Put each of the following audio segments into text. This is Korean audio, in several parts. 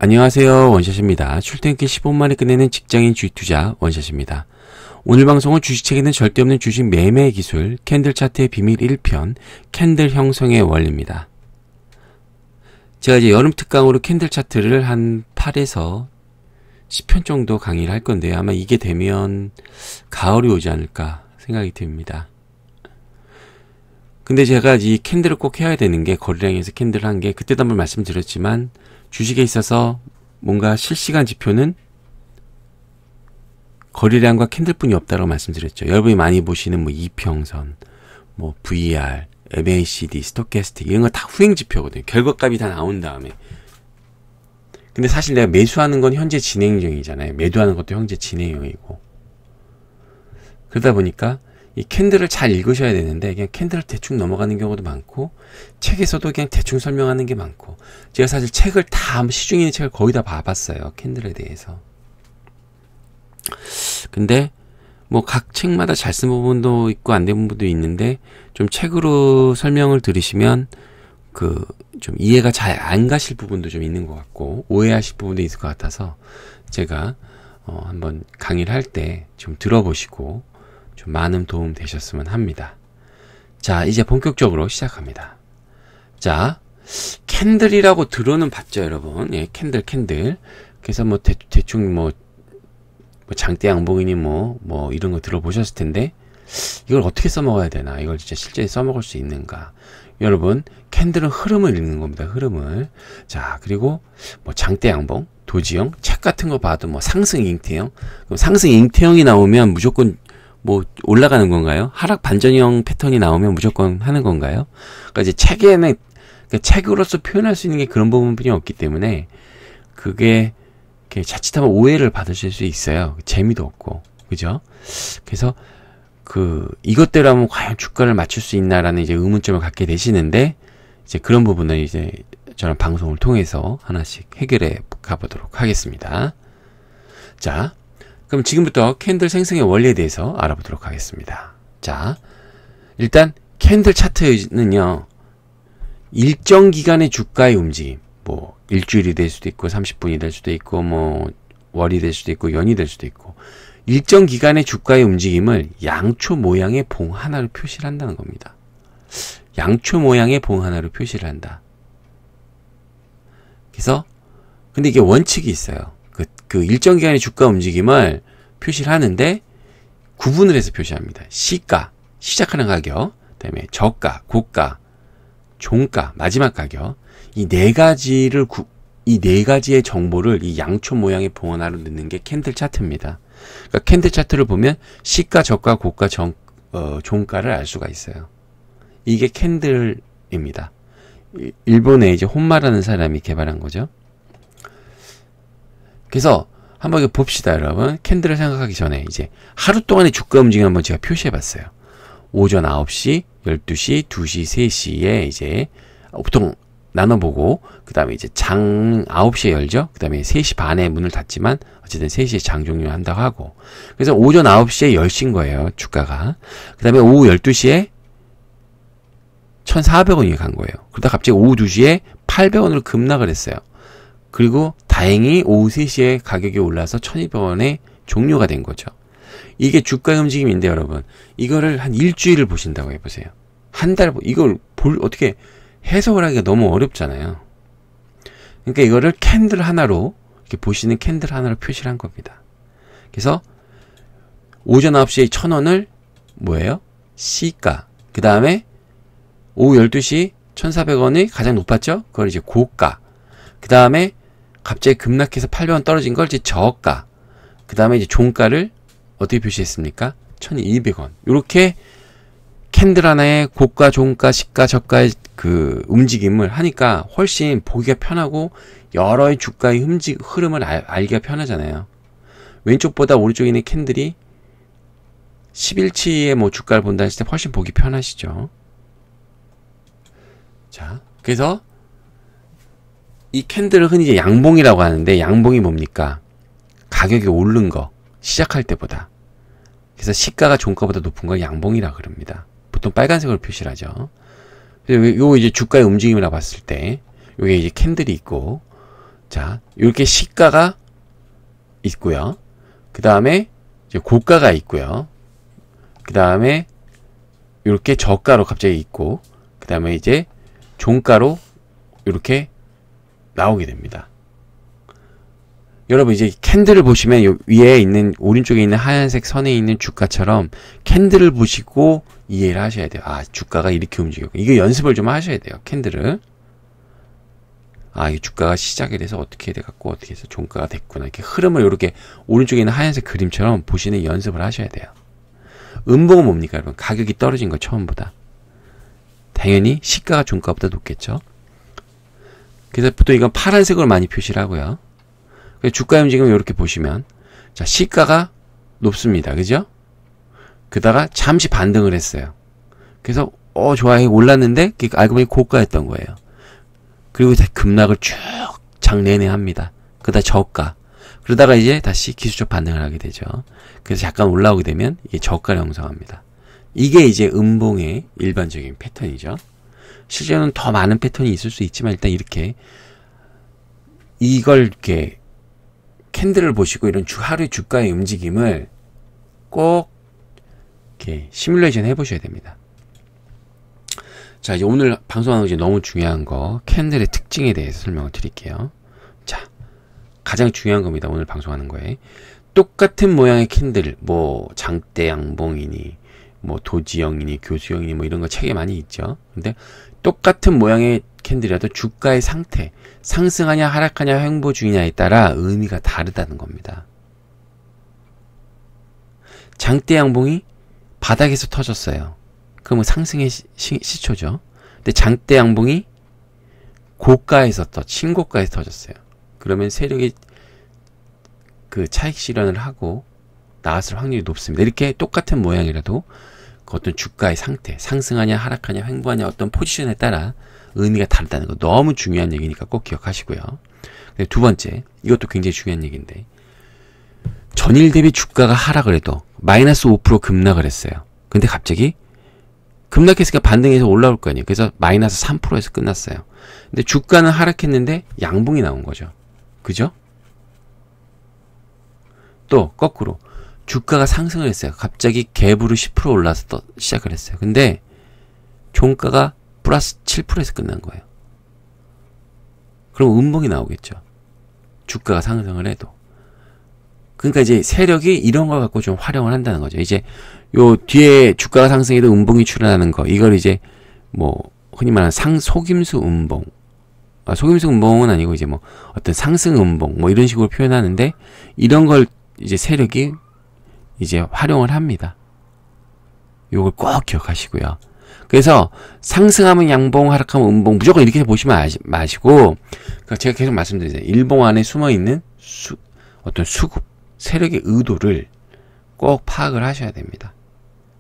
안녕하세요. 원샷입니다. 출퇴근길 15만에 끝내는 직장인 주식 투자 원샷입니다. 오늘 방송은 주식책에는 절대 없는 주식 매매 기술 캔들 차트의 비밀 1편 캔들 형성의 원리입니다. 제가 이제 여름 특강으로 캔들 차트를 한 8에서 10편 정도 강의를 할 건데요. 아마 이게 되면 가을이 오지 않을까 생각이 듭니다. 근데 제가 이 캔들을 꼭 해야 되는 게 거래량에서 캔들을 한 게 그때도 한번 말씀드렸지만 주식에 있어서 뭔가 실시간 지표는 거래량과 캔들뿐이 없다고 말씀드렸죠. 여러분이 많이 보시는 뭐 이평선, 뭐 VR, MACD, 스토캐스틱 이런 거 다 후행 지표거든요. 결과값이 다 나온 다음에. 근데 사실 내가 매수하는 건 현재 진행형이잖아요. 매도하는 것도 현재 진행형이고. 그러다 보니까 이 캔들을 잘 읽으셔야 되는데 그냥 캔들을 대충 넘어가는 경우도 많고 책에서도 그냥 대충 설명하는 게 많고 제가 사실 책을 다 시중에 있는 책을 거의 다 봐봤어요. 캔들에 대해서. 근데 뭐 각 책마다 잘 쓴 부분도 있고 안 된 부분도 있는데 좀 책으로 설명을 들으시면 그 좀 이해가 잘 안 가실 부분도 좀 있는 것 같고 오해하실 부분도 있을 것 같아서 제가 한번 강의를 할 때 좀 들어보시고 좀 많은 도움 되셨으면 합니다. 자, 이제 본격적으로 시작합니다. 자, 캔들이라고 들어는 봤죠, 여러분. 예, 캔들. 그래서 뭐 대충 뭐 장대 양봉이니 뭐 이런 거 들어보셨을 텐데 이걸 어떻게 써먹어야 되나? 이걸 진짜 실제 써먹을 수 있는가? 여러분, 캔들은 흐름을 읽는 겁니다. 흐름을. 자, 그리고 뭐 장대 양봉, 도지형, 책 같은 거 봐도 뭐 상승 잉태형. 그럼 상승 잉태형이 나오면 무조건 뭐 올라가는 건가요? 하락 반전형 패턴이 나오면 무조건 하는 건가요? 그러니까 이제 책에는 책으로서 표현할 수 있는 게 그런 부분뿐이 없기 때문에 그게 자칫하면 오해를 받으실 수 있어요. 재미도 없고, 그죠? 그래서 이것대로 하면 과연 주가를 맞출 수 있나라는 이제 의문점을 갖게 되시는데 이제 그런 부분을 이제 저는 방송을 통해서 하나씩 해결해 가보도록 하겠습니다. 자. 그럼 지금부터 캔들 생성의 원리에 대해서 알아보도록 하겠습니다. 자, 일단 캔들 차트는요. 일정 기간의 주가의 움직임, 뭐 일주일이 될 수도 있고 30분이 될 수도 있고 뭐 월이 될 수도 있고 연이 될 수도 있고 일정 기간의 주가의 움직임을 양초 모양의 봉 하나로 표시를 한다는 겁니다. 양초 모양의 봉 하나로 표시를 한다. 그래서 근데 이게 원칙이 있어요. 그 일정 기간의 주가 움직임을 표시를 하는데 구분을 해서 표시합니다. 시가, 시작하는 가격, 그다음에 저가, 고가, 종가, 마지막 가격 이 네 가지의 정보를 이 양초 모양의 봉 하나로 넣는 게 캔들 차트입니다. 그러니까 캔들 차트를 보면 시가, 저가, 고가, 종가를 알 수가 있어요. 이게 캔들입니다. 일본에 이제 혼마라는 사람이 개발한 거죠. 그래서 한번 봅시다, 여러분. 캔들을 생각하기 전에 이제 하루 동안의 주가 움직임 한번 제가 표시해 봤어요. 오전 9시, 12시, 2시, 3시에 이제 보통 나눠보고 그 다음에 이제 장 9시에 열죠. 그 다음에 3시 반에 문을 닫지만 어쨌든 3시에 장 종료한다고 하고 그래서 오전 9시에 10시인 거예요, 주가가. 그 다음에 오후 12시에 1,400원이 간 거예요. 그러다 갑자기 오후 2시에 800원으로 급락을 했어요. 그리고 다행히 오후 3시에 가격이 올라서 1,200원에 종료가 된 거죠. 이게 주가의 움직임인데 여러분 이거를 한 일주일을 보신다고 해보세요. 한 달 이걸 어떻게 해석을 하기가 너무 어렵잖아요. 그러니까 이거를 캔들 하나로 이렇게 보시는 캔들 하나로 표시를 한 겁니다. 그래서 오전 9시에 1,000원을 뭐예요? 시가. 그 다음에 오후 12시 1,400원이 가장 높았죠? 그걸 이제 고가. 그 다음에 갑자기 급락해서 800원 떨어진 걸 이제 저가. 그 다음에 이제 종가를 어떻게 표시했습니까? 1,200원. 요렇게 캔들 하나에 고가, 종가, 시가, 저가의 그 움직임을 하니까 훨씬 보기가 편하고 여러의 주가의 흐름을 알기가 편하잖아요. 왼쪽보다 오른쪽에 있는 캔들이 10일치의 뭐 주가를 본다 했을 때 훨씬 보기 편하시죠. 자, 그래서 이 캔들을 흔히 이제 양봉이라고 하는데 양봉이 뭡니까? 가격이 오른 거 시작할 때보다. 그래서 시가가 종가보다 높은 걸 양봉이라고 그럽니다. 보통 빨간색으로 표시를 하죠. 그래서 요 이제 주가의 움직임이라고 봤을 때 요게 이제 캔들이 있고 자, 이렇게 시가가 있고요. 그 다음에 이제 고가가 있고요. 그 다음에 이렇게 저가로 갑자기 있고, 그 다음에 이제 종가로 이렇게 나오게 됩니다. 여러분 이제 캔들을 보시면 요 위에 있는 오른쪽에 있는 하얀색 선에 있는 주가처럼 캔들을 보시고 이해를 하셔야 돼요. 아, 주가가 이렇게 움직였고, 이거 연습을 좀 하셔야 돼요. 캔들을. 아, 이 주가가 시작이 돼서 어떻게 돼갖고 어떻게 해서 종가가 됐구나. 이렇게 흐름을 이렇게 오른쪽에 있는 하얀색 그림처럼 보시는 연습을 하셔야 돼요. 음봉은 뭡니까, 여러분? 가격이 떨어진 거 처음보다. 당연히 시가가 종가보다 높겠죠. 그래서 보통 이건 파란색으로 많이 표시를 하고요. 주가의 움직임을 이렇게 보시면, 자, 시가가 높습니다. 그죠? 그다가 잠시 반등을 했어요. 그래서 좋아요 올랐는데 알고 보니 고가였던 거예요. 그리고 급락을 쭉 장 내내 합니다. 그다가 저가. 그러다가 이제 다시 기술적 반등을 하게 되죠. 그래서 잠깐 올라오게 되면 이게 저가를 형성합니다. 이게 이제 음봉의 일반적인 패턴이죠. 실제로는 더 많은 패턴이 있을 수 있지만 일단 이렇게 이걸 이렇게 캔들을 보시고 이런 하루의 주가의 움직임을 꼭 이렇게 시뮬레이션 해보셔야 됩니다. 자, 이제 오늘 방송하는 거 이제 너무 중요한 거 캔들의 특징에 대해서 설명을 드릴게요. 자, 가장 중요한 겁니다. 오늘 방송하는 거에 똑같은 모양의 캔들, 뭐 장대 양봉이니 뭐 도지형이니 교수형이니 뭐 이런 거 책에 많이 있죠. 근데 똑같은 모양의 캔들이라도 주가의 상태, 상승하냐 하락하냐 횡보 중이냐에 따라 의미가 다르다는 겁니다. 장대 양봉이 바닥에서 터졌어요. 그러면 상승의 시초죠. 근데 장대 양봉이 고가에서 신고가에서 터졌어요. 그러면 세력이 그 차익 실현을 하고 나왔을 확률이 높습니다. 이렇게 똑같은 모양이라도 그 어떤 주가의 상태, 상승하냐 하락하냐 횡보하냐 어떤 포지션에 따라 의미가 다르다는 거 너무 중요한 얘기니까 꼭 기억하시고요. 두 번째, 이것도 굉장히 중요한 얘기인데 전일 대비 주가가 하락을 해도 마이너스 5% 급락을 했어요. 근데 갑자기 급락했으니까 반등해서 올라올 거 아니에요. 그래서 마이너스 3%에서 끝났어요. 근데 주가는 하락했는데 양봉이 나온 거죠. 그죠? 또 거꾸로 주가가 상승을 했어요. 갑자기 갭으로 10% 올라서 시작을 했어요. 근데 종가가 플러스 7%에서 끝난 거예요. 그럼 음봉이 나오겠죠. 주가가 상승을 해도. 그러니까 이제 세력이 이런 걸 갖고 좀 활용을 한다는 거죠. 이제 요 뒤에 주가가 상승해도 음봉이 출현하는 거, 이걸 이제 뭐 흔히 말하는 속임수 음봉, 속임수 음봉은 아니고 이제 뭐 어떤 상승 음봉 뭐 이런 식으로 표현하는데 이런 걸 이제 세력이 이제 활용을 합니다. 요걸 꼭 기억하시고요. 그래서 상승하면 양봉, 하락하면 음봉 무조건 이렇게 보시면 마시고, 그러니까 제가 계속 말씀드리잖아요. 일봉 안에 숨어있는 어떤 수급, 세력의 의도를 꼭 파악을 하셔야 됩니다.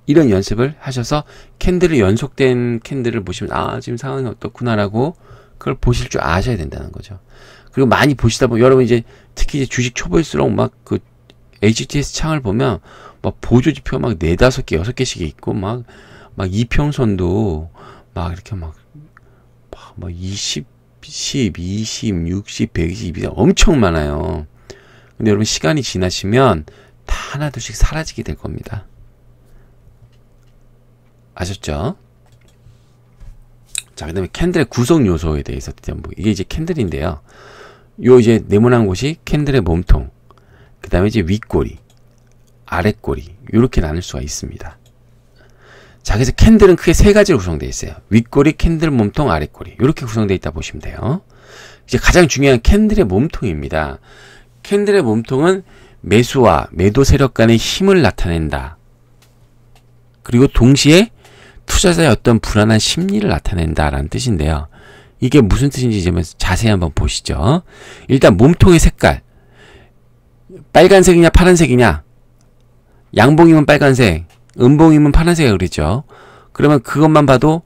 이런 연습을 하셔서 캔들을 연속된 캔들을 보시면 지금 상황이 어떻구나라고 그걸 보실 줄 아셔야 된다는 거죠. 그리고 많이 보시다 보면 여러분 이제 특히 이제 주식 초보일수록 막 그 HTS 창을 보면 막 보조지표가 막 4-5개, 6개씩 있고 막 이평선도 막 이렇게 막 20, 10, 20, 60, 120 엄청 많아요. 근데 여러분 시간이 지나시면 다 하나둘씩 사라지게 될 겁니다. 아셨죠? 자, 그 다음에 캔들의 구성 요소에 대해서 이게 이제 캔들인데요. 요 이제 네모난 곳이 캔들의 몸통, 그 다음에 이제 윗꼬리, 아랫꼬리, 요렇게 나눌 수가 있습니다. 자, 그래서 캔들은 크게 3가지로 구성되어 있어요. 윗꼬리, 캔들 몸통, 아랫꼬리. 요렇게 구성되어 있다 보시면 돼요. 이제 가장 중요한 캔들의 몸통입니다. 캔들의 몸통은 매수와 매도 세력 간의 힘을 나타낸다. 그리고 동시에 투자자의 어떤 불안한 심리를 나타낸다라는 뜻인데요. 이게 무슨 뜻인지 좀 자세히 한번 보시죠. 일단 몸통의 색깔. 빨간색이냐 파란색이냐. 양봉이면 빨간색, 음봉이면 파란색이라고 그랬죠. 그러면 그것만 봐도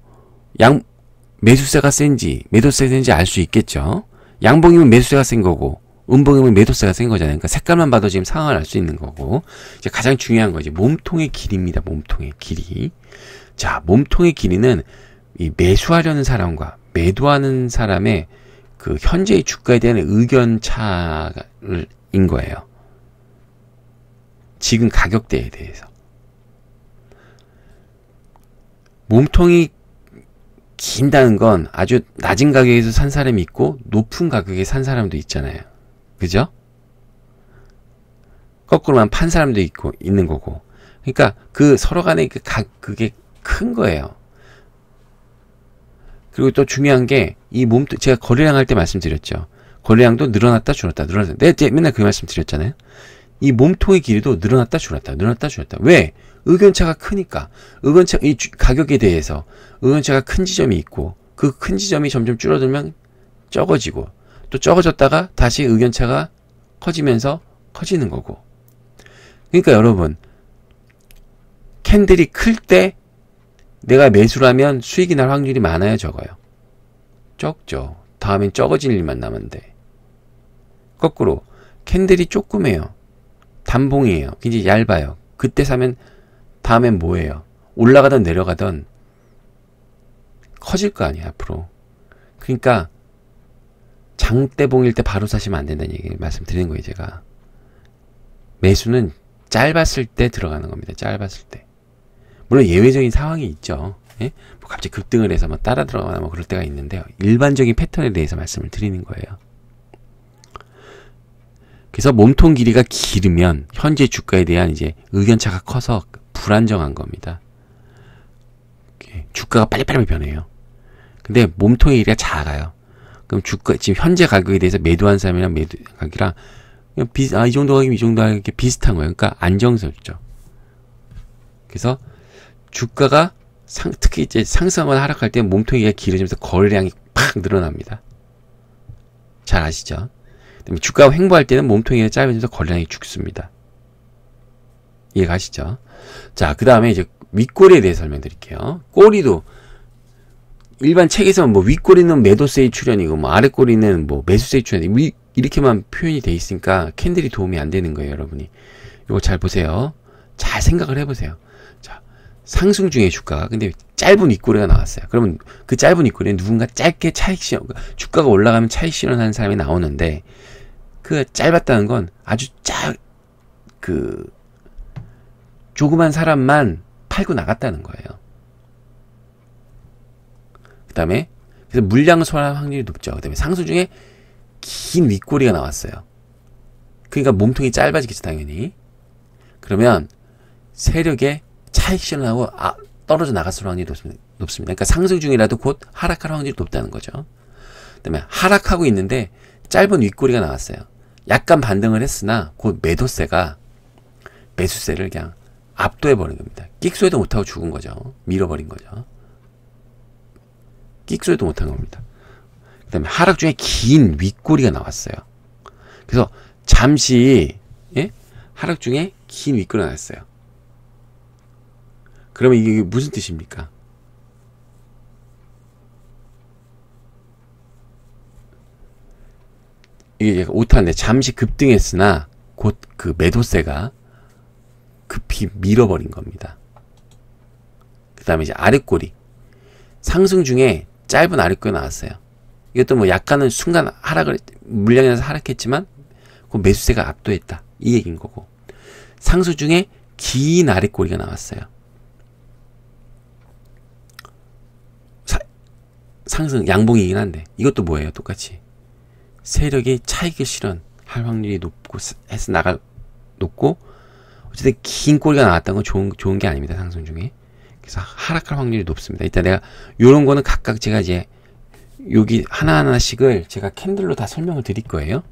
매수세가 센지 매도세가 센지 알 수 있겠죠. 양봉이면 매수세가 센 거고 음봉이면 매도세가 센 거잖아요. 그러니까 색깔만 봐도 지금 상황을 알 수 있는 거고, 이제 가장 중요한 거 이제 몸통의 길이입니다. 몸통의 길이. 자, 몸통의 길이는 이 매수하려는 사람과 매도하는 사람의 그 현재의 주가에 대한 의견 차인 거예요. 지금 가격대에 대해서. 몸통이 긴다는 건 아주 낮은 가격에서 산 사람이 있고 높은 가격에 산 사람도 있잖아요. 그죠? 거꾸로만 판 사람도 있고 있는 거고. 그러니까 그 서로 간의 그게 큰 거예요. 그리고 또 중요한 게 이 몸통, 제가 거래량 할 때 말씀드렸죠. 거래량도 늘어났다 줄었다 늘어났다. 내가 맨날 그 말씀 드렸잖아요. 이 몸통의 길이도 늘어났다 줄었다 늘어났다 줄었다. 왜? 의견차가 크니까. 의견차, 이 가격에 대해서 의견차가 큰 지점이 있고 그 큰 지점이 점점 줄어들면 적어지고 또 적어졌다가 다시 의견차가 커지면서 커지는 거고. 그러니까 여러분, 캔들이 클 때 내가 매수를 하면 수익이 날 확률이 많아요, 적어요? 적죠. 다음엔 적어질 일만 남은데. 거꾸로 캔들이 조그매요. 단봉이에요. 굉장히 얇아요. 그때 사면 다음엔 뭐예요? 올라가든 내려가든 커질 거 아니에요, 앞으로. 그러니까 장대봉일 때 바로 사시면 안 된다는 얘기 말씀드리는 거예요, 제가. 매수는 짧았을 때 들어가는 겁니다. 짧았을 때. 물론 예외적인 상황이 있죠. 예? 뭐 갑자기 급등을 해서 뭐 따라 들어가거나 뭐 그럴 때가 있는데요. 일반적인 패턴에 대해서 말씀을 드리는 거예요. 그래서 몸통 길이가 길으면 현재 주가에 대한 이제 의견차가 커서 불안정한 겁니다. 주가가 빨리빨리 변해요. 근데 몸통의 길이가 작아요. 그럼 주가, 지금 현재 가격에 대해서 매도한 사람이랑 매도 가격이랑 그냥 이 정도 가격이면 이 정도 가격이 비슷한 거예요. 그러니까 안정스럽죠. 그래서 주가가 특히 이제 상승하거나 하락할 때 몸통이가 길어지면서 거래량이 팍 늘어납니다. 잘 아시죠? 그다음에 주가가 횡보할 때는 몸통이가 짧아지면서 거래량이 죽습니다. 이해가시죠? 자, 그 다음에 이제 윗꼬리에 대해 설명드릴게요. 꼬리도 일반 책에서는 뭐 윗꼬리는 매도세의 출현이고 뭐 아랫꼬리는 뭐 매수세의 출현이고 이렇게만 표현이 돼 있으니까 캔들이 도움이 안 되는 거예요, 여러분이. 이거 잘 보세요. 잘 생각을 해보세요. 자, 상승 중에 주가가 근데 짧은 윗꼬리가 나왔어요. 그러면 그 짧은 윗꼬리에 누군가 짧게 차익 실현, 주가가 올라가면 차익 실현하는 사람이 나오는데 그 짧았다는 건 아주 조그만 사람만 팔고 나갔다는 거예요. 그 다음에 그래서 물량 소화할 확률이 높죠. 그 다음에 상승 중에 긴 윗꼬리가 나왔어요. 그러니까 몸통이 짧아지겠죠, 당연히. 그러면 세력의 차익 실현하고 떨어져 나갔을 확률이 높습니다. 그러니까 상승 중이라도 곧 하락할 확률이 높다는 거죠. 그 다음에 하락하고 있는데 짧은 윗꼬리가 나왔어요. 약간 반등을 했으나 곧 매도세가 매수세를 그냥 압도해버린 겁니다. 끽소리도 못하고 죽은 거죠. 밀어버린 거죠. 끽소리도 못한 겁니다. 그 다음에 하락 중에 긴 윗꼬리가 나왔어요. 그래서 잠시 하락 중에 긴 윗꼬리가 나왔어요. 그러면 이게 무슨 뜻입니까? 이게 오타인데 잠시 급등했으나 곧 그 매도세가 급히 밀어버린 겁니다. 그 다음에 이제 아랫꼬리. 상승 중에 짧은 아랫꼬리가 나왔어요. 이것도 뭐 약간은 순간 물량이 나서 하락했지만 그 매수세가 압도했다. 이 얘기인 거고. 상승 중에 긴 아랫꼬리가 나왔어요. 상승, 양봉이긴 한데 이것도 뭐예요? 똑같이. 세력이 차익을 실현할 확률이 높고 해서 높고 어쨌든 긴 꼬리가 나왔다는 건 좋은 게 아닙니다. 상승 중에. 그래서 하락할 확률이 높습니다. 일단 내가 요런 거는 각각 제가 이제 여기 하나하나씩을 제가 캔들로 다 설명을 드릴 거예요.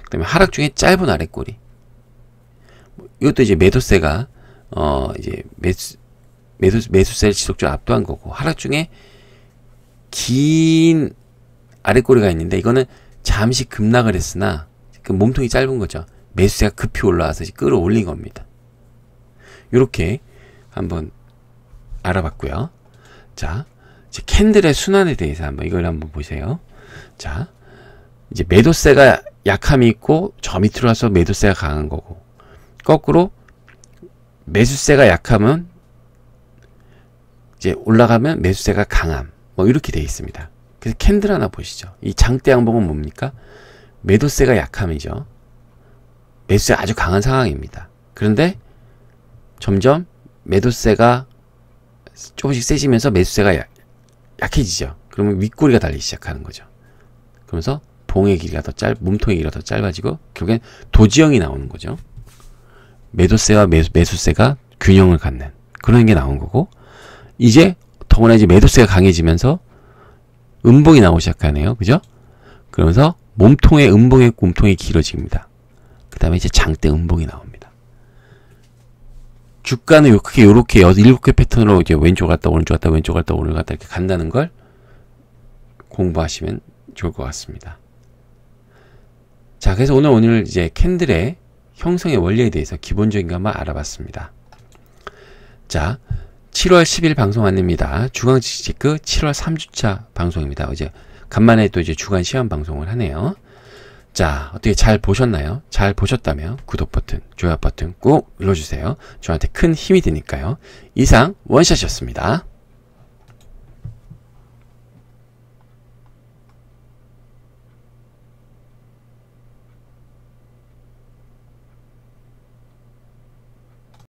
그 다음에 하락 중에 짧은 아랫꼬리. 이것도 이제 매도세가 이제 매수세를 지속적으로 압도한 거고, 하락 중에 긴 아랫꼬리가 있는데 이거는 잠시 급락을 했으나 그 몸통이 짧은 거죠. 매수세가 급히 올라와서 끌어올린 겁니다. 이렇게 한번 알아봤고요. 자, 이제 캔들의 순환에 대해서 이걸 한번 보세요. 자, 이제 매도세가 약함이 있고 저 밑으로 와서 매도세가 강한 거고, 거꾸로 매수세가 약하면 이제 올라가면 매수세가 강함, 뭐 이렇게 되어 있습니다. 그래서 캔들 하나 보시죠. 이 장대 양봉은 뭡니까? 매도세가 약함이죠. 매수세가 아주 강한 상황입니다. 그런데 점점 매도세가 조금씩 세지면서 매수세가 약해지죠. 그러면 윗꼬리가 달리기 시작하는 거죠. 그러면서 봉의 길이가 더 몸통의 길이가 더 짧아지고 결국엔 도지형이 나오는 거죠. 매도세와 매수세가 균형을 갖는 그런 게 나온 거고, 이제 더구나 이제 매도세가 강해지면서 음봉이 나오기 시작하네요. 그죠? 그러면서 몸통의 길어집니다. 그 다음에 이제 장대 음봉이 나옵니다. 주가는 크게 요렇게 7개 패턴으로 이제 왼쪽 갔다 오른쪽 갔다 왼쪽 갔다 오른쪽 갔다 이렇게 간다는 걸 공부하시면 좋을 것 같습니다. 자, 그래서 오늘 이제 캔들의 형성의 원리에 대해서 기본적인 거 한번 알아봤습니다. 자, 7월 10일 방송 안내입니다. 주간 지식체크 7월 3주차 방송입니다. 어제 간만에 또 이제 주간 시험 방송을 하네요. 자, 어떻게 잘 보셨나요? 잘 보셨다면 구독 버튼, 좋아요 버튼 꼭 눌러주세요. 저한테 큰 힘이 되니까요. 이상 원샷이었습니다.